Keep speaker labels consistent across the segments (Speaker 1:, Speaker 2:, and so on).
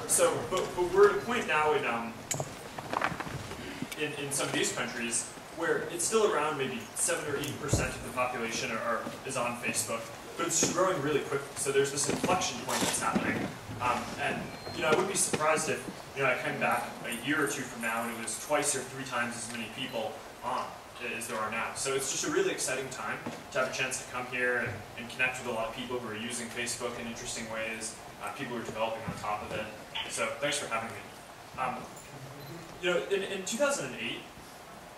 Speaker 1: But we're at a point now in some of these countries where it's still around maybe 7 or 8% of the population is on Facebook, but it's just growing really quickly. So there's this inflection point that's happening, and I wouldn't be surprised if I came back a year or two from now and it was twice or 3 times as many people on as there are now. So it's just a really exciting time to have a chance to come here and connect with a lot of people who are using Facebook in interesting ways, people who are developing on top of it. So thanks for having me. In 2008,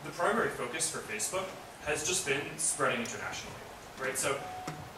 Speaker 1: the primary focus for Facebook has just been spreading internationally, right? So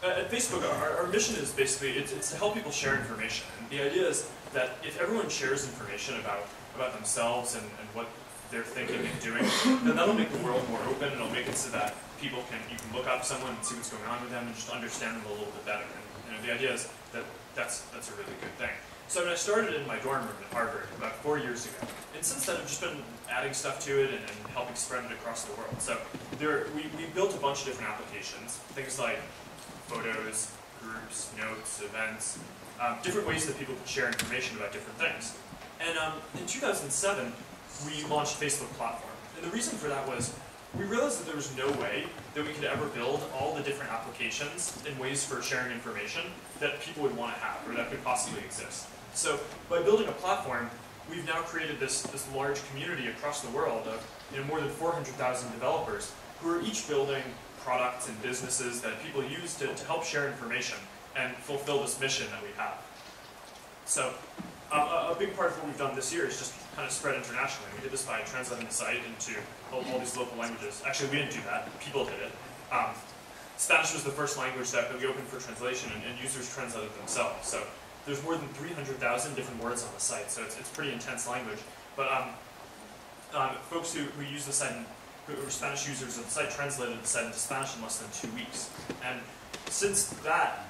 Speaker 1: at Facebook, our mission is basically, it's to help people share information. And the idea is that if everyone shares information about themselves and what they're thinking and doing, then that'll make the world more open, and it'll make it so that you can look up someone and see what's going on with them and just understand them a little bit better. And the idea is that that's a really good thing. So when I started in my dorm room at Harvard about 4 years ago, and since then I've just been adding stuff to it and helping spread it across the world. So we built a bunch of different applications, things like photos, groups, notes, events, different ways that people can share information about different things. And in 2007, we launched Facebook Platform. And the reason for that was we realized that there was no way that we could ever build all the different applications and ways for sharing information that people would want to have or that could possibly exist. So by building a platform, we've now created this large community across the world of more than 400,000 developers who are each building products and businesses that people use to help share information and fulfill this mission that we have. So a big part of what we've done this year is just kind of spread internationally. We did this by translating the site into all these local languages. Actually, we didn't do that. People did it. Spanish was the first language that we opened for translation, and users translated themselves. So there's more than 300,000 different words on the site, so it's pretty intense language. But folks who use the site, who are Spanish users of the site, translated the site into Spanish in less than 2 weeks. And since that,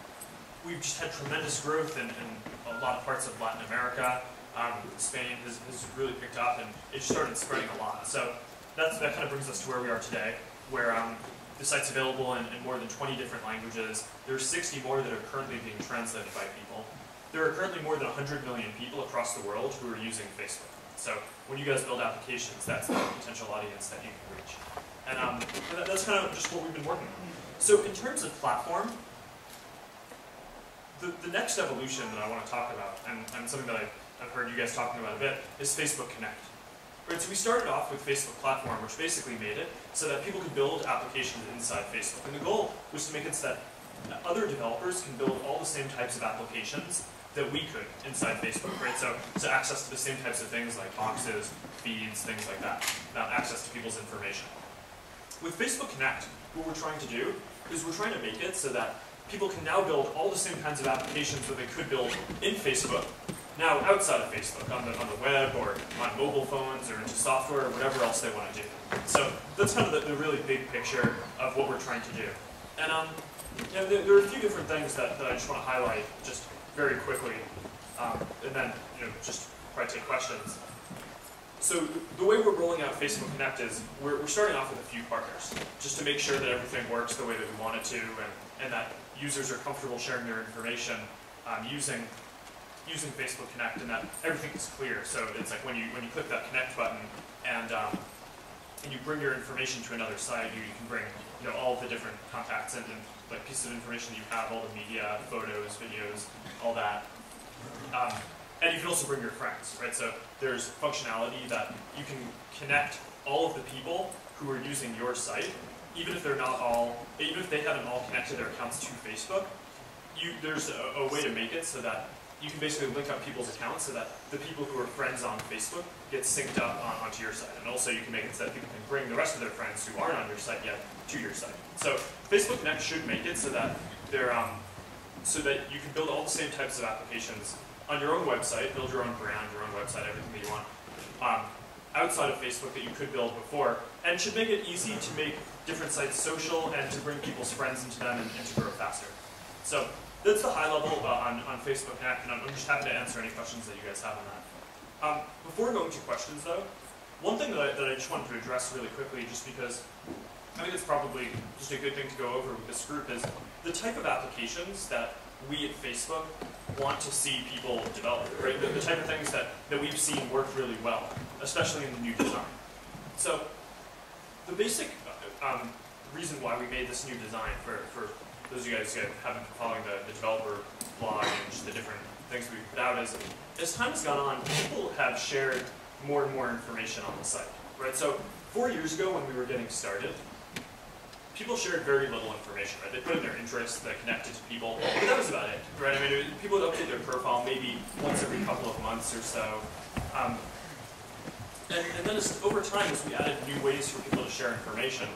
Speaker 1: we've just had tremendous growth in a lot of parts of Latin America. Spain has really picked up, and it started spreading a lot. So that kind of brings us to where we are today, where the site's available in more than 20 different languages. There are 60 more that are currently being translated by people. There are currently more than 100 million people across the world who are using Facebook. So when you guys build applications, that's the potential audience that you can reach. And that's kind of just what we've been working on. So in terms of platform, the next evolution that I want to talk about, and something that I've heard you guys talking about a bit, is Facebook Connect. Right, so we started off with Facebook Platform, which basically made it so that people could build applications inside Facebook. And the goal was to make it so that other developers can build all the same types of applications that we could inside Facebook, right? So access to the same types of things like boxes, feeds, things like that, access to people's information. With Facebook Connect, what we're trying to do is we're trying to make it so that people can now build all the same kinds of applications that they could build in Facebook, now outside of Facebook, on the web or on mobile phones or into software or whatever else they want to do. So that's kind of the really big picture of what we're trying to do. And there are a few different things that I just want to highlight just very quickly, and then just probably take questions. So the way we're rolling out Facebook Connect is we're starting off with a few partners, just to make sure that everything works the way that we want it to, and that users are comfortable sharing their information using Facebook Connect, and that everything is clear. So it's like when you click that Connect button and you bring your information to another site, you can bring all of the different contacts and like pieces of information that you have, all the media, photos, videos, all that. And you can also bring your friends, right? So there's functionality that you can connect all of the people who are using your site, even if they haven't all connected their accounts to Facebook. There's a way to make it so that you can basically link up people's accounts so that the people who are friends on Facebook get synced up onto your site. And also you can make it so that people can bring the rest of their friends who aren't on your site yet to your site. So Facebook Connect should make it so that you can build all the same types of applications on your own website, build your own brand, your own website, everything that you want, outside of Facebook that you could build before, and should make it easy to make different sites social and to bring people's friends into them and to grow faster. So that's the high level on Facebook Connect, and I'm just happy to answer any questions that you guys have on that. Before going to questions, though, one thing that I just wanted to address really quickly, just because I think it's probably just a good thing to go over with this group, is the type of applications that we at Facebook want to see people develop, right? The type of things that we've seen work really well, especially in the new design. So the basic reason why we made this new design, for those of you guys who haven't been following the developer blog and just the different things we put out, is as time has gone on, people have shared more and more information on the site, right? So 4 years ago when we were getting started, people shared very little information, right? They put in their interests, they connected to people, but that was about it, right? I mean, people would update their profile maybe once every couple of months or so. And then over time, as we added new ways for people to share information,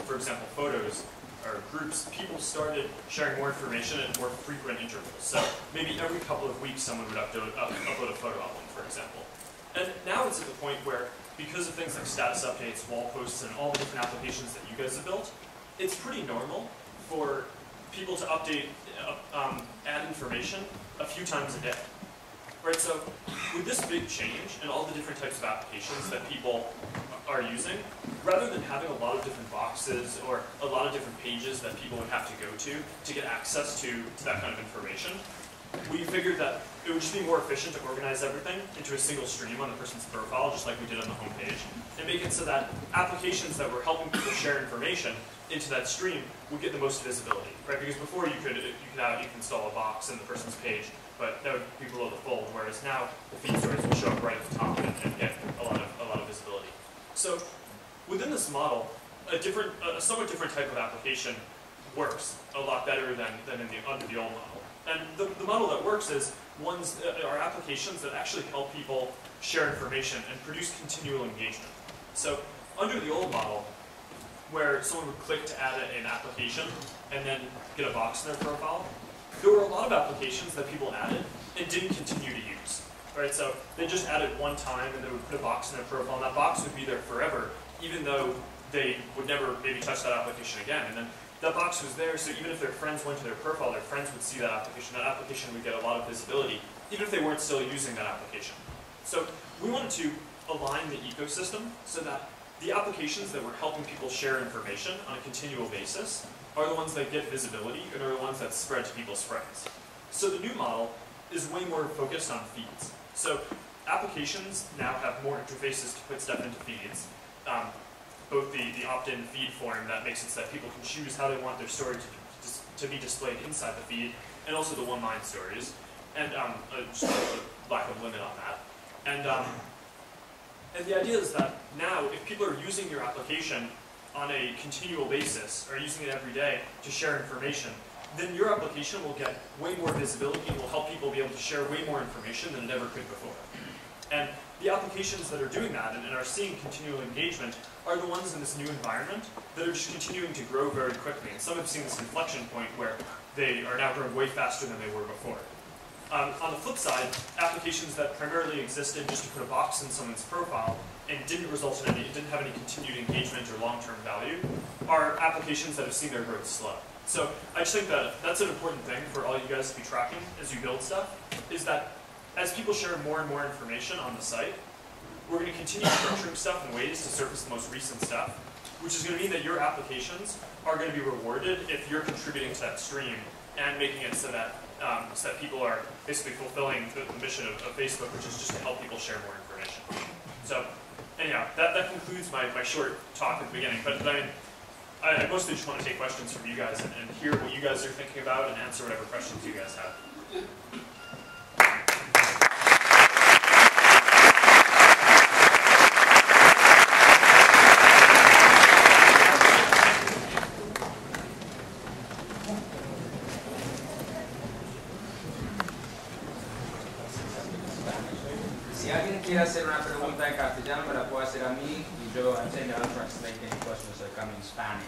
Speaker 1: for example, photos or groups, people started sharing more information at more frequent intervals. So maybe every couple of weeks, someone would upload a photo album, for example. And now it's at the point where, because of things like status updates, wall posts, and all the different applications that you guys have built, it's pretty normal for people to update, add information a few times a day. Right, so with this big change and all the different types of applications that people are using, rather than having a lot of different boxes or a lot of different pages that people would have to go to get access to that kind of information, we figured that it would just be more efficient to organize everything into a single stream on the person's profile, just like we did on the homepage, and make it so that applications that were helping people share information into that stream would get the most visibility, right? Because before you could install a box in the person's page, but that would be below the fold, whereas now the feed stories will show up right at the top and get a lot of visibility. So within this model, a somewhat different type of application works a lot better than under the old model. And the model that works is are applications that actually help people share information and produce continual engagement. So under the old model, where someone would click to add an application and then get a box in their profile, there were a lot of applications that people added and didn't continue to use. Right? So they just added one time and they would put a box in their profile, and that box would be there forever, even though they would never maybe touch that application again. And then that box was there, so even if their friends went to their profile, their friends would see that application would get a lot of visibility, even if they weren't still using that application. So we wanted to align the ecosystem so that the applications that were helping people share information on a continual basis are the ones that get visibility and are the ones that spread to people's friends. So the new model is way more focused on feeds. So applications now have more interfaces to put stuff into feeds. Both the opt-in feed form that makes it so that people can choose how they want their story to be displayed inside the feed, and also the one-line stories, and just a lack of limit on that. And the idea is that now, if people are using your application on a continual basis, or using it every day to share information, then your application will get way more visibility and will help people be able to share way more information than it ever could before. And the applications that are doing that and are seeing continual engagement are the ones in this new environment that are just continuing to grow very quickly. And some have seen this inflection point where they are now growing way faster than they were before. On the flip side, applications that primarily existed just to put a box in someone's profile and didn't have any continued engagement or long-term value are applications that have seen their growth slow. So I just think that that's an important thing for all you guys to be tracking as you build stuff, is that as people share more and more information on the site, we're going to continue structuring stuff in ways to surface the most recent stuff, which is going to mean that your applications are going to be rewarded if you're contributing to that stream and making it so that people are basically fulfilling the mission of Facebook, which is just to help people share more information. So anyhow, that concludes my short talk at the beginning. But I mean, I mostly just want to take questions from you guys and hear what you guys are thinking about and answer whatever questions you guys have.
Speaker 2: Si alguien quiere hacer una pregunta en castellano, me la puede hacer a mí y yo enseño a translate any questions that come in Spanish.